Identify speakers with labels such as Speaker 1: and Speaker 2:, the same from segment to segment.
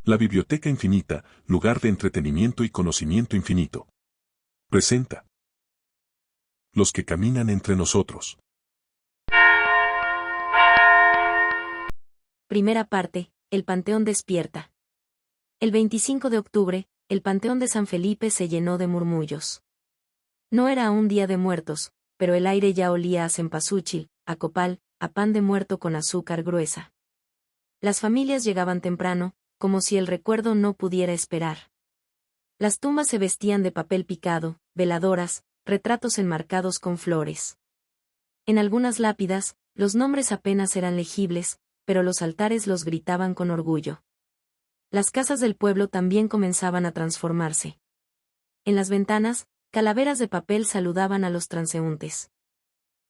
Speaker 1: La Biblioteca Infinita, lugar de entretenimiento y conocimiento infinito. Presenta. Los que caminan entre nosotros.
Speaker 2: Primera parte, el Panteón despierta. El 25 de octubre, el Panteón de San Felipe se llenó de murmullos. No era aún Día de Muertos, pero el aire ya olía a cempasúchil, a copal, a pan de muerto con azúcar gruesa. Las familias llegaban temprano, como si el recuerdo no pudiera esperar. Las tumbas se vestían de papel picado, veladoras, retratos enmarcados con flores. En algunas lápidas, los nombres apenas eran legibles, pero los altares los gritaban con orgullo. Las casas del pueblo también comenzaban a transformarse. En las ventanas, calaveras de papel saludaban a los transeúntes.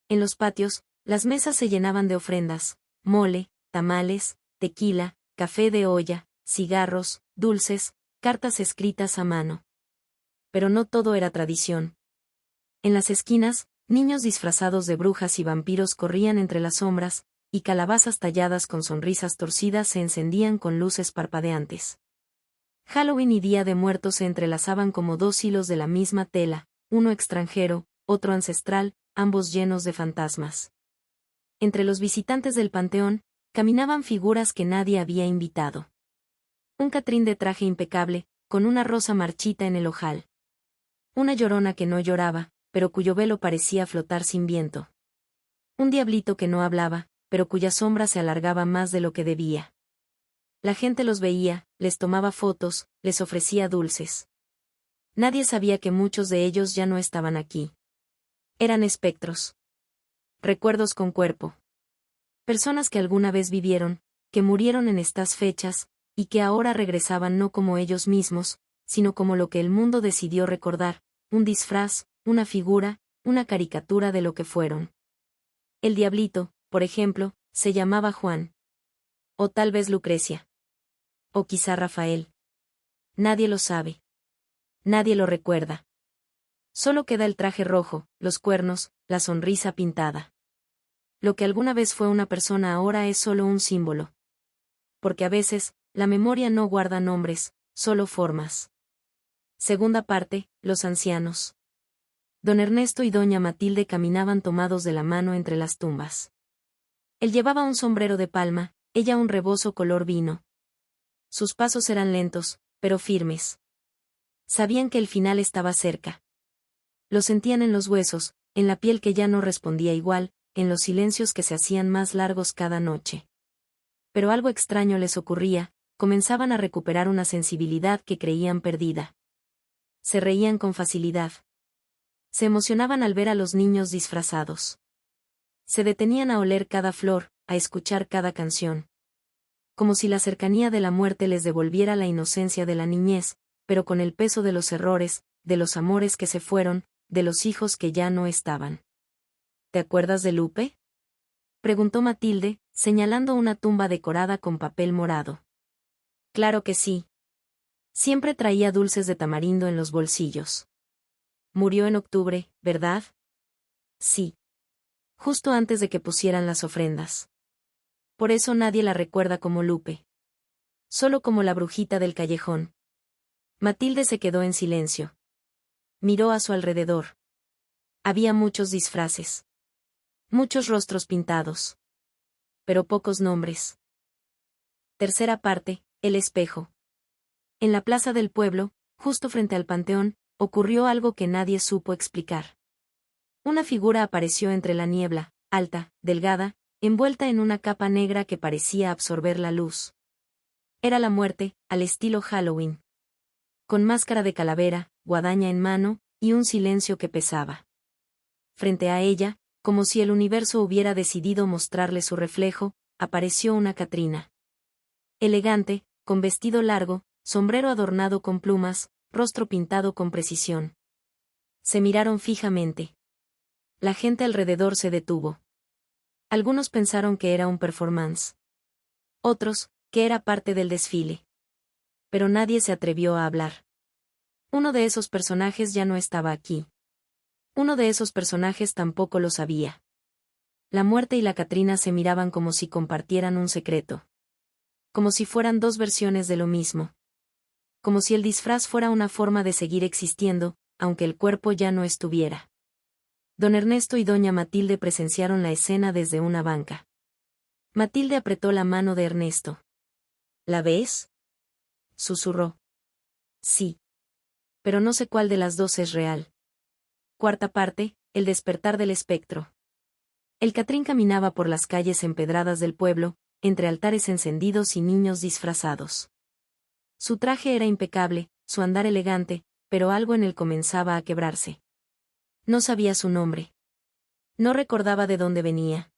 Speaker 2: En los patios, las mesas se llenaban de ofrendas, mole, tamales, tequila, café de olla, cigarros, dulces, cartas escritas a mano. Pero no todo era tradición. En las esquinas, niños disfrazados de brujas y vampiros corrían entre las sombras, y calabazas talladas con sonrisas torcidas se encendían con luces parpadeantes. Halloween y Día de Muertos se entrelazaban como dos hilos de la misma tela, uno extranjero, otro ancestral, ambos llenos de fantasmas. Entre los visitantes del panteón, caminaban figuras que nadie había invitado. Un Catrín de traje impecable, con una rosa marchita en el ojal. Una llorona que no lloraba, pero cuyo velo parecía flotar sin viento. Un diablito que no hablaba, pero cuya sombra se alargaba más de lo que debía. La gente los veía, les tomaba fotos, les ofrecía dulces. Nadie sabía que muchos de ellos ya no estaban aquí. Eran espectros. Recuerdos con cuerpo. Personas que alguna vez vivieron, que murieron en estas fechas, y que ahora regresaban no como ellos mismos, sino como lo que el mundo decidió recordar, un disfraz, una figura, una caricatura de lo que fueron. El diablito, por ejemplo, se llamaba Juan. O tal vez Lucrecia. O quizá Rafael. Nadie lo sabe. Nadie lo recuerda. Solo queda el traje rojo, los cuernos, la sonrisa pintada. Lo que alguna vez fue una persona ahora es solo un símbolo. Porque a veces, la memoria no guarda nombres, solo formas. Segunda parte, los ancianos. Don Ernesto y doña Matilde caminaban tomados de la mano entre las tumbas. Él llevaba un sombrero de palma, ella un rebozo color vino. Sus pasos eran lentos, pero firmes. Sabían que el final estaba cerca. Lo sentían en los huesos, en la piel que ya no respondía igual, en los silencios que se hacían más largos cada noche. Pero algo extraño les ocurría, comenzaban a recuperar una sensibilidad que creían perdida. Se reían con facilidad. Se emocionaban al ver a los niños disfrazados. Se detenían a oler cada flor, a escuchar cada canción. Como si la cercanía de la muerte les devolviera la inocencia de la niñez, pero con el peso de los errores, de los amores que se fueron, de los hijos que ya no estaban. ¿Te acuerdas de Lupe?, preguntó Matilde, señalando una tumba decorada con papel morado. Claro que sí. Siempre traía dulces de tamarindo en los bolsillos. Murió en octubre, ¿verdad? Sí. Justo antes de que pusieran las ofrendas. Por eso nadie la recuerda como Lupe. Solo como la brujita del callejón. Matilde se quedó en silencio. Miró a su alrededor. Había muchos disfraces. Muchos rostros pintados. Pero pocos nombres. Tercera parte, el espejo. En la plaza del pueblo, justo frente al panteón, ocurrió algo que nadie supo explicar. Una figura apareció entre la niebla, alta, delgada, envuelta en una capa negra que parecía absorber la luz. Era la muerte, al estilo Halloween. Con máscara de calavera, guadaña en mano, y un silencio que pesaba. Frente a ella, como si el universo hubiera decidido mostrarle su reflejo, apareció una Catrina. Elegante, con vestido largo, sombrero adornado con plumas, rostro pintado con precisión. Se miraron fijamente. La gente alrededor se detuvo. Algunos pensaron que era un performance. Otros, que era parte del desfile. Pero nadie se atrevió a hablar. Uno de esos personajes ya no estaba aquí. Uno de esos personajes tampoco lo sabía. La muerte y la Catrina se miraban como si compartieran un secreto. Como si fueran dos versiones de lo mismo. Como si el disfraz fuera una forma de seguir existiendo, aunque el cuerpo ya no estuviera. Don Ernesto y doña Matilde presenciaron la escena desde una banca. Matilde apretó la mano de Ernesto. ¿La ves?, susurró. Sí. Pero no sé cuál de las dos es real. Cuarta parte, el despertar del espectro. El Catrín caminaba por las calles empedradas del pueblo, entre altares encendidos y niños disfrazados. Su traje era impecable, su andar elegante, pero algo en él comenzaba a quebrarse. No sabía su nombre. No recordaba de dónde venía.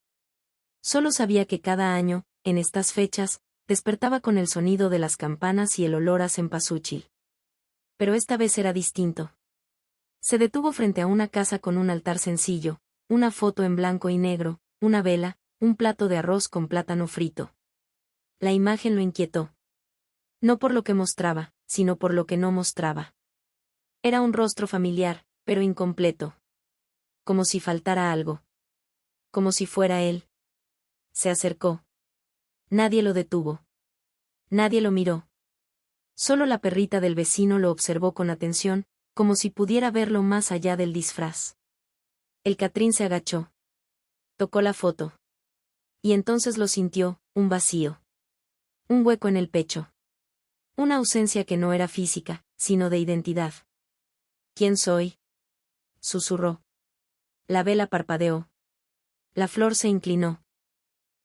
Speaker 2: Solo sabía que cada año, en estas fechas, despertaba con el sonido de las campanas y el olor a cempasúchil. Pero esta vez era distinto. Se detuvo frente a una casa con un altar sencillo, una foto en blanco y negro, una vela, un plato de arroz con plátano frito. La imagen lo inquietó. No por lo que mostraba, sino por lo que no mostraba. Era un rostro familiar, pero incompleto. Como si faltara algo. Como si fuera él. Se acercó. Nadie lo detuvo. Nadie lo miró. Solo la perrita del vecino lo observó con atención, como si pudiera verlo más allá del disfraz. El Catrín se agachó. Tocó la foto. Y entonces lo sintió, un vacío. Un hueco en el pecho. Una ausencia que no era física, sino de identidad. ¿Quién soy?, susurró. La vela parpadeó. La flor se inclinó.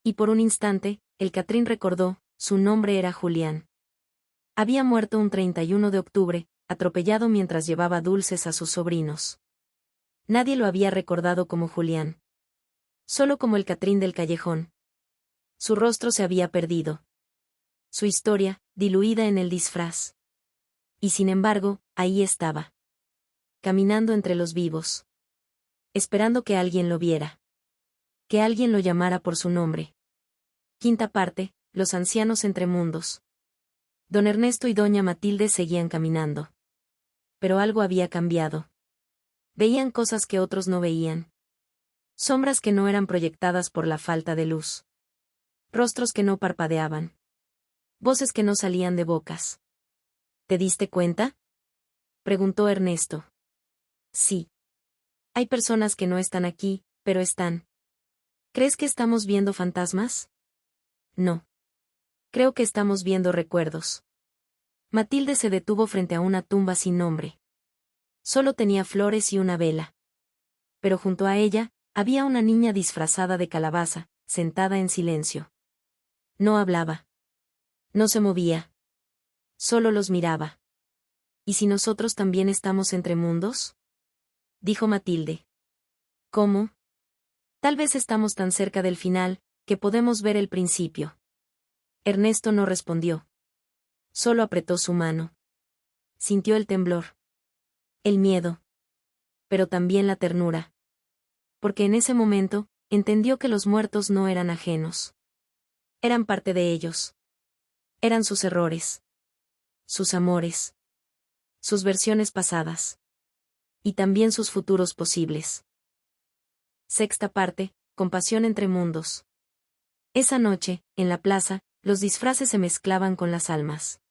Speaker 2: Y por un instante, el Catrín recordó, su nombre era Julián. Había muerto un 31 de octubre, atropellado mientras llevaba dulces a sus sobrinos. Nadie lo había recordado como Julián. Solo como el Catrín del callejón. Su rostro se había perdido. Su historia, diluida en el disfraz. Y sin embargo, ahí estaba. Caminando entre los vivos. Esperando que alguien lo viera. Que alguien lo llamara por su nombre. Quinta parte, los ancianos entre mundos. Don Ernesto y doña Matilde seguían caminando. Pero algo había cambiado. Veían cosas que otros no veían. Sombras que no eran proyectadas por la falta de luz. Rostros que no parpadeaban. Voces que no salían de bocas. ¿Te diste cuenta?, preguntó Ernesto. Sí. Hay personas que no están aquí, pero están. ¿Crees que estamos viendo fantasmas? No. Creo que estamos viendo recuerdos. Matilde se detuvo frente a una tumba sin nombre. Solo tenía flores y una vela. Pero junto a ella, había una niña disfrazada de calabaza, sentada en silencio. No hablaba. No se movía. Solo los miraba. ¿Y si nosotros también estamos entre mundos?, dijo Matilde. ¿Cómo? Tal vez estamos tan cerca del final, que podemos ver el principio. Ernesto no respondió. Solo apretó su mano. Sintió el temblor. El miedo. Pero también la ternura. Porque en ese momento, entendió que los muertos no eran ajenos. Eran parte de ellos. Eran sus errores. Sus amores. Sus versiones pasadas. Y también sus futuros posibles. Sexta parte, compasión entre mundos. Esa noche, en la plaza, los disfraces se mezclaban con las almas.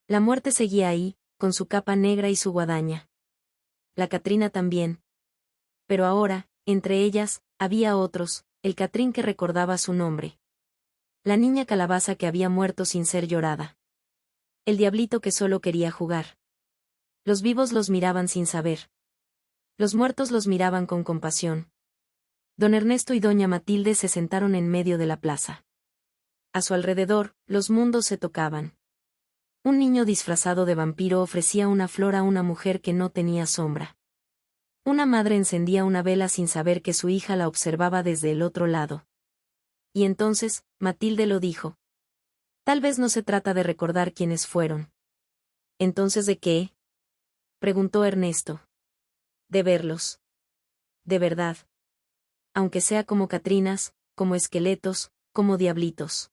Speaker 2: La muerte seguía ahí, con su capa negra y su guadaña. La Catrina también. Pero ahora, entre ellas, había otros, el Catrín que recordaba su nombre. La niña calabaza que había muerto sin ser llorada. El diablito que solo quería jugar. Los vivos los miraban sin saber. Los muertos los miraban con compasión. Don Ernesto y doña Matilde se sentaron en medio de la plaza. A su alrededor, los mundos se tocaban. Un niño disfrazado de vampiro ofrecía una flor a una mujer que no tenía sombra. Una madre encendía una vela sin saber que su hija la observaba desde el otro lado. Y entonces, Matilde lo dijo. Tal vez no se trata de recordar quiénes fueron. ¿Entonces de qué?, preguntó Ernesto. De verlos. De verdad. Aunque sea como catrinas, como esqueletos, como diablitos.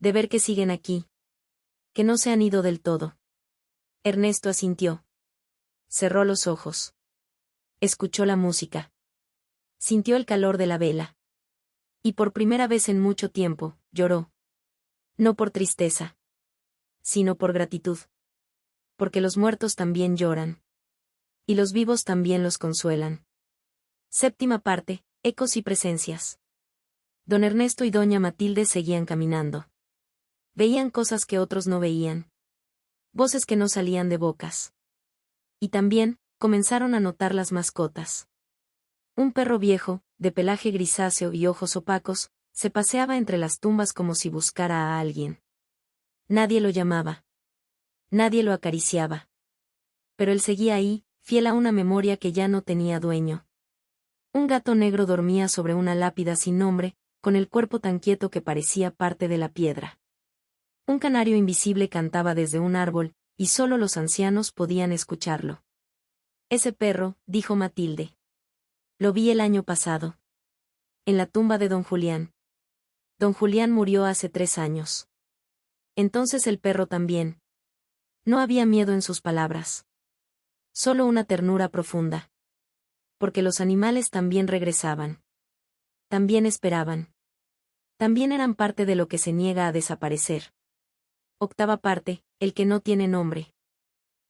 Speaker 2: De ver que siguen aquí. Que no se han ido del todo. Ernesto asintió. Cerró los ojos. Escuchó la música. Sintió el calor de la vela. Y por primera vez en mucho tiempo, lloró. No por tristeza, sino por gratitud. Porque los muertos también lloran. Y los vivos también los consuelan. Séptima parte, ecos y presencias. Don Ernesto y doña Matilde seguían caminando. Veían cosas que otros no veían. Voces que no salían de bocas. Y también, comenzaron a notar las mascotas. Un perro viejo, de pelaje grisáceo y ojos opacos, se paseaba entre las tumbas como si buscara a alguien. Nadie lo llamaba. Nadie lo acariciaba. Pero él seguía ahí, fiel a una memoria que ya no tenía dueño. Un gato negro dormía sobre una lápida sin nombre, con el cuerpo tan quieto que parecía parte de la piedra. Un canario invisible cantaba desde un árbol, y solo los ancianos podían escucharlo. Ese perro, dijo Matilde. Lo vi el año pasado. En la tumba de don Julián. Don Julián murió hace 3 años. Entonces el perro también. No había miedo en sus palabras. Solo una ternura profunda. Porque los animales también regresaban. También esperaban. También eran parte de lo que se niega a desaparecer. Octava parte, el que no tiene nombre.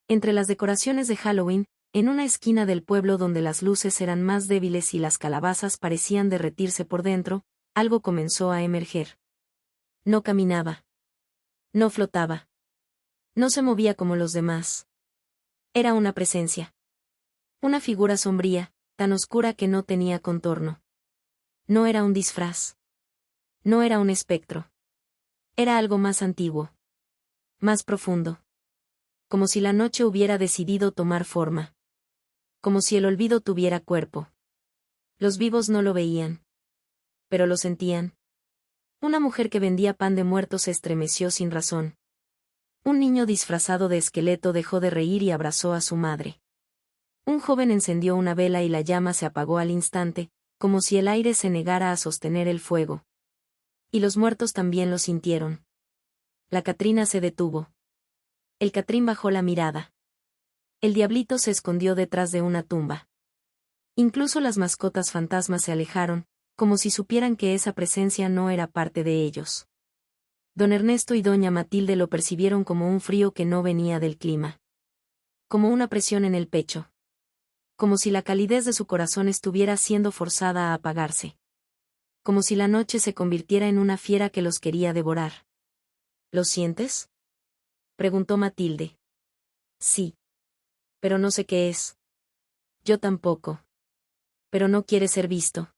Speaker 2: Entre las decoraciones de Halloween, en una esquina del pueblo donde las luces eran más débiles y las calabazas parecían derretirse por dentro, algo comenzó a emerger. No caminaba. No flotaba. No se movía como los demás. Era una presencia. Una figura sombría, tan oscura que no tenía contorno. No era un disfraz. No era un espectro. Era algo más antiguo. Más profundo. Como si la noche hubiera decidido tomar forma. Como si el olvido tuviera cuerpo. Los vivos no lo veían. Pero lo sentían. Una mujer que vendía pan de muerto se estremeció sin razón. Un niño disfrazado de esqueleto dejó de reír y abrazó a su madre. Un joven encendió una vela y la llama se apagó al instante, como si el aire se negara a sostener el fuego. Y los muertos también lo sintieron. La Catrina se detuvo. El Catrín bajó la mirada. El diablito se escondió detrás de una tumba. Incluso las mascotas fantasmas se alejaron, como si supieran que esa presencia no era parte de ellos. Don Ernesto y doña Matilde lo percibieron como un frío que no venía del clima. Como una presión en el pecho. Como si la calidez de su corazón estuviera siendo forzada a apagarse. Como si la noche se convirtiera en una fiera que los quería devorar. ¿Lo sientes?, preguntó Matilde. Sí. Pero no sé qué es. Yo tampoco. Pero no quiere ser visto.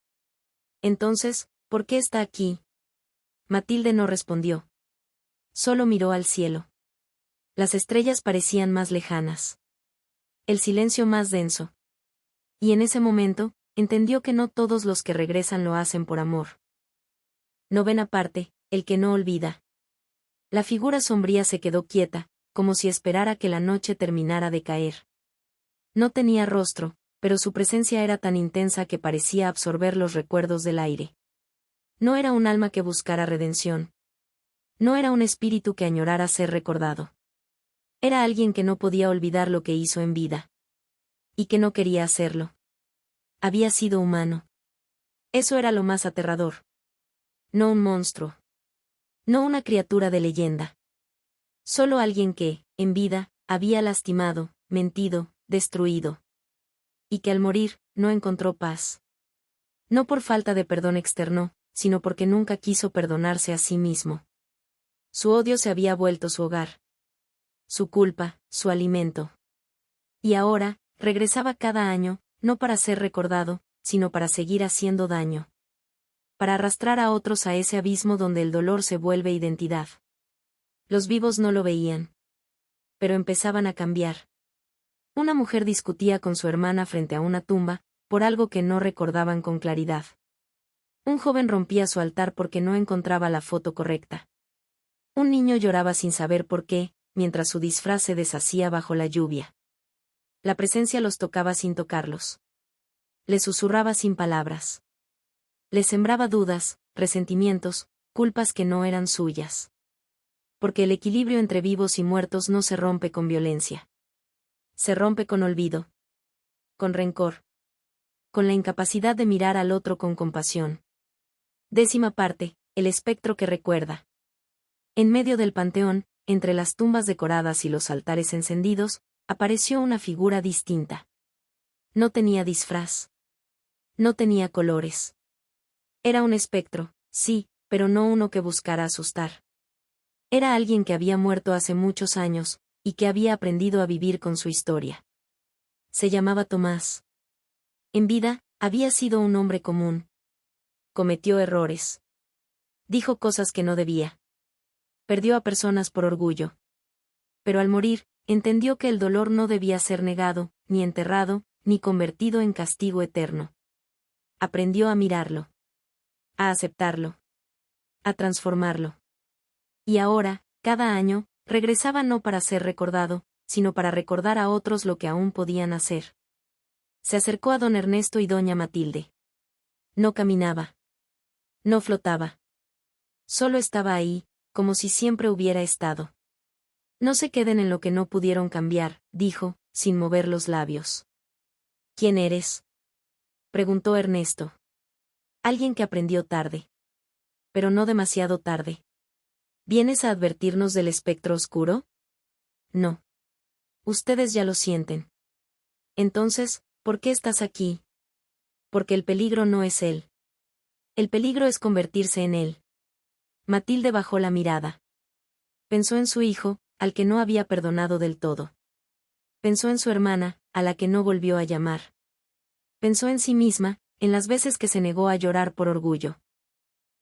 Speaker 2: Entonces, ¿por qué está aquí? Matilde no respondió. Solo miró al cielo. Las estrellas parecían más lejanas. El silencio más denso. Y en ese momento, entendió que no todos los que regresan lo hacen por amor. Novena parte, el que no olvida. La figura sombría se quedó quieta, como si esperara que la noche terminara de caer. No tenía rostro, pero su presencia era tan intensa que parecía absorber los recuerdos del aire. No era un alma que buscara redención. No era un espíritu que añorara ser recordado. Era alguien que no podía olvidar lo que hizo en vida. Y que no quería hacerlo. Había sido humano. Eso era lo más aterrador. No un monstruo. No una criatura de leyenda. Solo alguien que, en vida, había lastimado, mentido, destruido. Y que al morir, no encontró paz. No por falta de perdón externo, sino porque nunca quiso perdonarse a sí mismo. Su odio se había vuelto su hogar. Su culpa, su alimento. Y ahora, regresaba cada año, no para ser recordado, sino para seguir haciendo daño. Para arrastrar a otros a ese abismo donde el dolor se vuelve identidad. Los vivos no lo veían. Pero empezaban a cambiar. Una mujer discutía con su hermana frente a una tumba, por algo que no recordaban con claridad. Un joven rompía su altar porque no encontraba la foto correcta. Un niño lloraba sin saber por qué, mientras su disfraz se deshacía bajo la lluvia. La presencia los tocaba sin tocarlos. Les susurraba sin palabras. Les sembraba dudas, resentimientos, culpas que no eran suyas. Porque el equilibrio entre vivos y muertos no se rompe con violencia. Se rompe con olvido. Con rencor. Con la incapacidad de mirar al otro con compasión. Décima parte, el espectro que recuerda. En medio del panteón, entre las tumbas decoradas y los altares encendidos, apareció una figura distinta. No tenía disfraz. No tenía colores. Era un espectro, sí, pero no uno que buscara asustar. Era alguien que había muerto hace muchos años, y que había aprendido a vivir con su historia. Se llamaba Tomás. En vida, había sido un hombre común. Cometió errores. Dijo cosas que no debía. Perdió a personas por orgullo. Pero al morir, entendió que el dolor no debía ser negado, ni enterrado, ni convertido en castigo eterno. Aprendió a mirarlo. A aceptarlo. A transformarlo. Y ahora, cada año, regresaba no para ser recordado, sino para recordar a otros lo que aún podían hacer. Se acercó a don Ernesto y doña Matilde. No caminaba. No flotaba. Solo estaba ahí, como si siempre hubiera estado. No se queden en lo que no pudieron cambiar, dijo, sin mover los labios. ¿Quién eres? Preguntó Ernesto. Alguien que aprendió tarde. Pero no demasiado tarde. ¿Vienes a advertirnos del espectro oscuro? No. Ustedes ya lo sienten. Entonces, ¿por qué estás aquí? Porque el peligro no es él. El peligro es convertirse en él. Matilde bajó la mirada. Pensó en su hijo, al que no había perdonado del todo. Pensó en su hermana, a la que no volvió a llamar. Pensó en sí misma, en las veces que se negó a llorar por orgullo.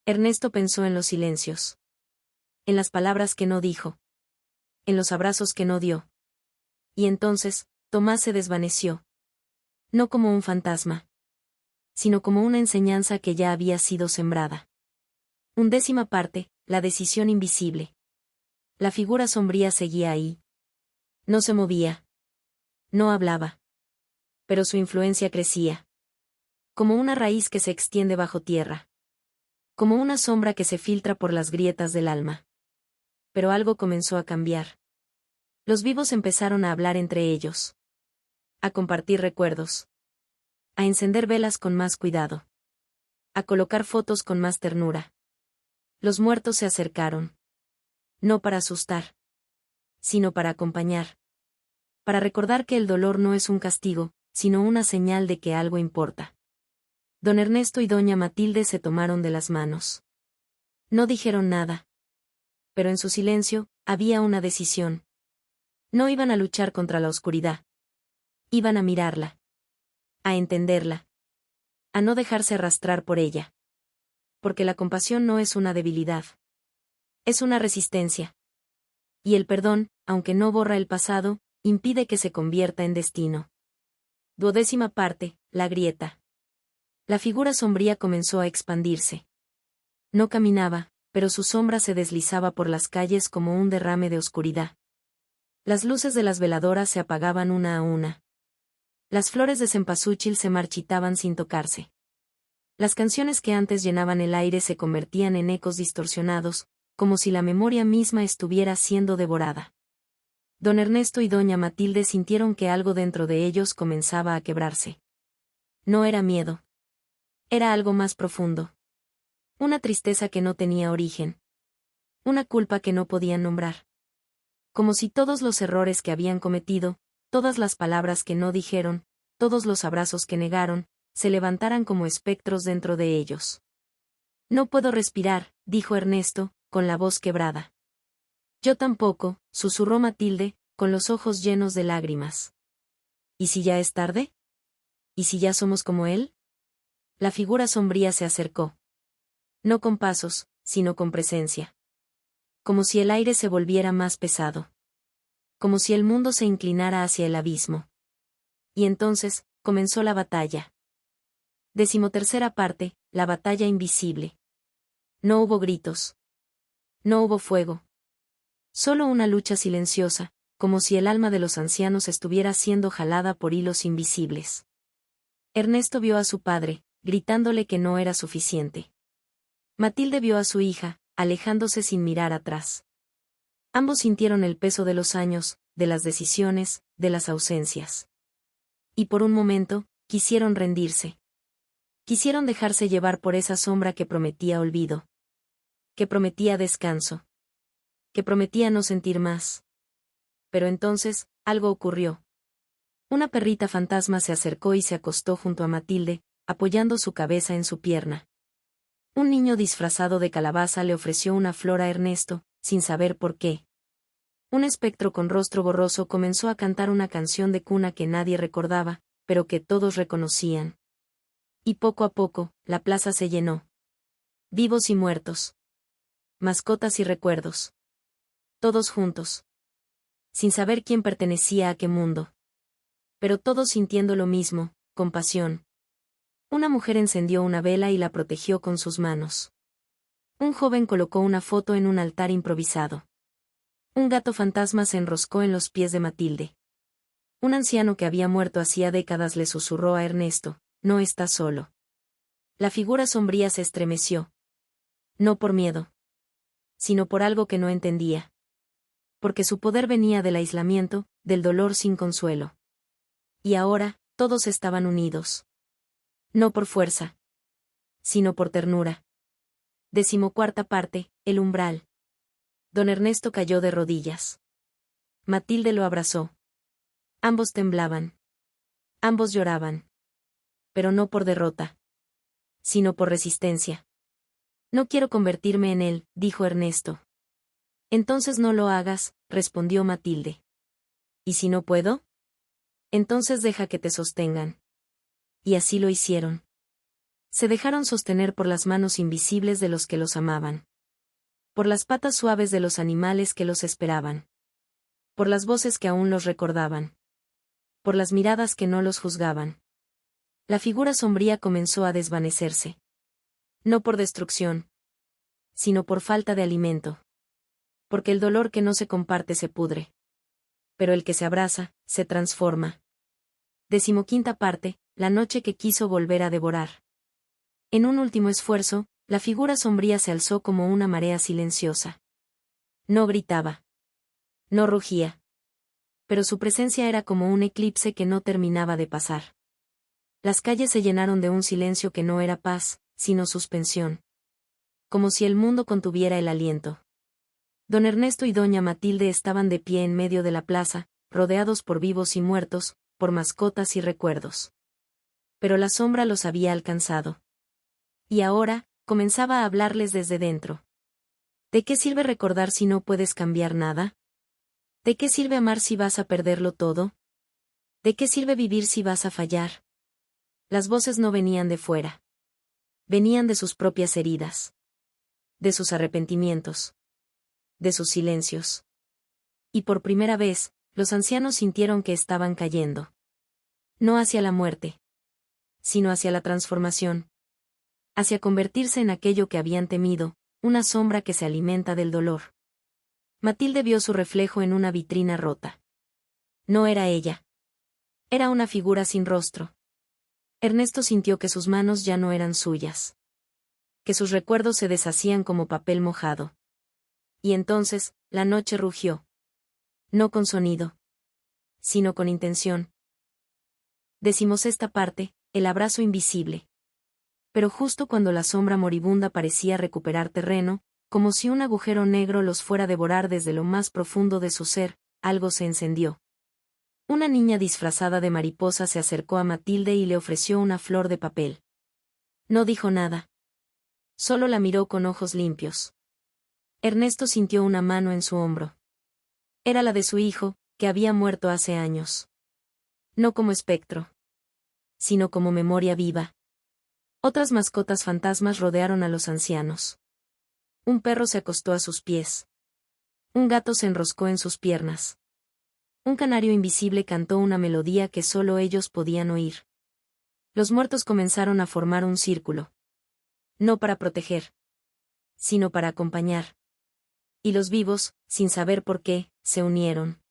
Speaker 2: Ernesto pensó en los silencios. En las palabras que no dijo. En los abrazos que no dio. Y entonces, Tomás se desvaneció. No como un fantasma. Sino como una enseñanza que ya había sido sembrada. 1/10 parte, la decisión invisible. La figura sombría seguía ahí. No se movía. No hablaba. Pero su influencia crecía. Como una raíz que se extiende bajo tierra. Como una sombra que se filtra por las grietas del alma. Pero algo comenzó a cambiar. Los vivos empezaron a hablar entre ellos. A compartir recuerdos. A encender velas con más cuidado. A colocar fotos con más ternura. Los muertos se acercaron. No para asustar. Sino para acompañar. Para recordar que el dolor no es un castigo, sino una señal de que algo importa. Don Ernesto y doña Matilde se tomaron de las manos. No dijeron nada. Pero en su silencio, había una decisión. No iban a luchar contra la oscuridad. Iban a mirarla. A entenderla. A no dejarse arrastrar por ella. Porque la compasión no es una debilidad. Es una resistencia. Y el perdón, aunque no borra el pasado, impide que se convierta en destino. 12ª parte, la grieta. La figura sombría comenzó a expandirse. No caminaba, pero su sombra se deslizaba por las calles como un derrame de oscuridad. Las luces de las veladoras se apagaban una a una. Las flores de cempasúchil se marchitaban sin tocarse. Las canciones que antes llenaban el aire se convertían en ecos distorsionados, como si la memoria misma estuviera siendo devorada. Don Ernesto y doña Matilde sintieron que algo dentro de ellos comenzaba a quebrarse. No era miedo. Era algo más profundo. Una tristeza que no tenía origen. Una culpa que no podían nombrar. Como si todos los errores que habían cometido, todas las palabras que no dijeron, todos los abrazos que negaron, se levantaran como espectros dentro de ellos. No puedo respirar, dijo Ernesto, con la voz quebrada. Yo tampoco, susurró Matilde, con los ojos llenos de lágrimas. ¿Y si ya es tarde? ¿Y si ya somos como él? La figura sombría se acercó. No con pasos, sino con presencia. Como si el aire se volviera más pesado. Como si el mundo se inclinara hacia el abismo. Y entonces, comenzó la batalla. 13ª parte, la batalla invisible. No hubo gritos. No hubo fuego. Solo una lucha silenciosa, como si el alma de los ancianos estuviera siendo jalada por hilos invisibles. Ernesto vio a su padre, gritándole que no era suficiente. Matilde vio a su hija, alejándose sin mirar atrás. Ambos sintieron el peso de los años, de las decisiones, de las ausencias. Y por un momento, quisieron rendirse. Quisieron dejarse llevar por esa sombra que prometía olvido. Que prometía descanso. que prometía no sentir más. Pero entonces, algo ocurrió. Una perrita fantasma se acercó y se acostó junto a Matilde, apoyando su cabeza en su pierna. Un niño disfrazado de calabaza le ofreció una flor a Ernesto, sin saber por qué. Un espectro con rostro borroso comenzó a cantar una canción de cuna que nadie recordaba, pero que todos reconocían. Y poco a poco, la plaza se llenó. Vivos y muertos. Mascotas y recuerdos. Todos juntos. Sin saber quién pertenecía a qué mundo. Pero todos sintiendo lo mismo, compasión. Una mujer encendió una vela y la protegió con sus manos. Un joven colocó una foto en un altar improvisado. Un gato fantasma se enroscó en los pies de Matilde. Un anciano que había muerto hacía décadas le susurró a Ernesto: no estás solo. La figura sombría se estremeció. No por miedo, sino por algo que no entendía. Porque su poder venía del aislamiento, del dolor sin consuelo. Y ahora, todos estaban unidos. No por fuerza, sino por ternura. 14ª parte, el umbral. Don Ernesto cayó de rodillas. Matilde lo abrazó. Ambos temblaban. Ambos lloraban. Pero no por derrota, sino por resistencia. No quiero convertirme en él, dijo Ernesto. Entonces no lo hagas, respondió Matilde. ¿Y si no puedo? Entonces deja que te sostengan. Y así lo hicieron. Se dejaron sostener por las manos invisibles de los que los amaban. Por las patas suaves de los animales que los esperaban. Por las voces que aún los recordaban. Por las miradas que no los juzgaban. La figura sombría comenzó a desvanecerse. No por destrucción, sino por falta de alimento. Porque el dolor que no se comparte se pudre. Pero el que se abraza, se transforma. 15ª parte, la noche que quiso volver a devorar. En un último esfuerzo, la figura sombría se alzó como una marea silenciosa. No gritaba. No rugía. Pero su presencia era como un eclipse que no terminaba de pasar. Las calles se llenaron de un silencio que no era paz, sino suspensión. Como si el mundo contuviera el aliento. Don Ernesto y doña Matilde estaban de pie en medio de la plaza, rodeados por vivos y muertos, por mascotas y recuerdos. Pero la sombra los había alcanzado. Y ahora, comenzaba a hablarles desde dentro. ¿De qué sirve recordar si no puedes cambiar nada? ¿De qué sirve amar si vas a perderlo todo? ¿De qué sirve vivir si vas a fallar? Las voces no venían de fuera. Venían de sus propias heridas. De sus arrepentimientos. De sus silencios. Y por primera vez, los ancianos sintieron que estaban cayendo. No hacia la muerte, sino hacia la transformación. Hacia convertirse en aquello que habían temido, una sombra que se alimenta del dolor. Matilde vio su reflejo en una vitrina rota. No era ella. Era una figura sin rostro. Ernesto sintió que sus manos ya no eran suyas. Que sus recuerdos se deshacían como papel mojado. Y entonces, la noche rugió. No con sonido, sino con intención. 16ª parte, el abrazo invisible. Pero justo cuando la sombra moribunda parecía recuperar terreno, como si un agujero negro los fuera a devorar desde lo más profundo de su ser, algo se encendió. Una niña disfrazada de mariposa se acercó a Matilde y le ofreció una flor de papel. No dijo nada. Solo la miró con ojos limpios. Ernesto sintió una mano en su hombro. Era la de su hijo, que había muerto hace años. No como espectro, sino como memoria viva. Otras mascotas fantasmas rodearon a los ancianos. Un perro se acostó a sus pies. Un gato se enroscó en sus piernas. Un canario invisible cantó una melodía que solo ellos podían oír. Los muertos comenzaron a formar un círculo. No para proteger, sino para acompañar. Y los vivos, sin saber por qué, se unieron.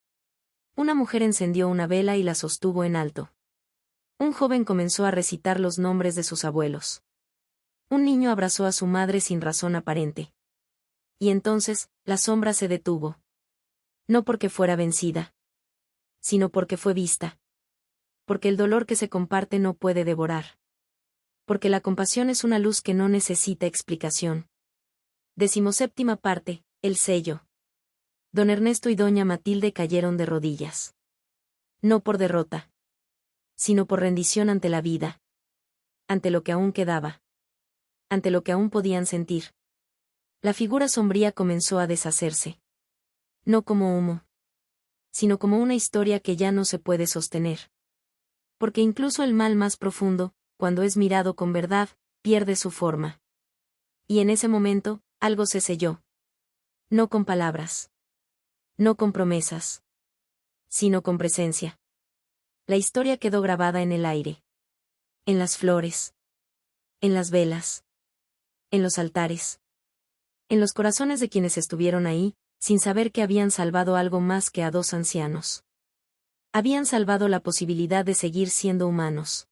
Speaker 2: Una mujer encendió una vela y la sostuvo en alto. Un joven comenzó a recitar los nombres de sus abuelos. Un niño abrazó a su madre sin razón aparente. Y entonces, la sombra se detuvo. No porque fuera vencida, sino porque fue vista. Porque el dolor que se comparte no puede devorar. Porque la compasión es una luz que no necesita explicación. 17ª parte, el sello. Don Ernesto y doña Matilde cayeron de rodillas. No por derrota, sino por rendición ante la vida. Ante lo que aún quedaba. Ante lo que aún podían sentir. La figura sombría comenzó a deshacerse. No como humo, sino como una historia que ya no se puede sostener. Porque incluso el mal más profundo, cuando es mirado con verdad, pierde su forma. Y en ese momento, algo se selló. No con palabras. No con promesas. Sino con presencia. La historia quedó grabada en el aire. En las flores. En las velas. En los altares. En los corazones de quienes estuvieron ahí, sin saber que habían salvado algo más que a dos ancianos. Habían salvado la posibilidad de seguir siendo humanos.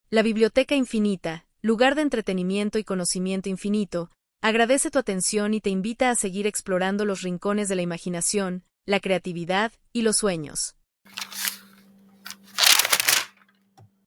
Speaker 3: La Biblioteca Infinita, lugar de entretenimiento y conocimiento infinito, agradece tu atención y te invita a seguir explorando los rincones de la imaginación, la creatividad y los sueños.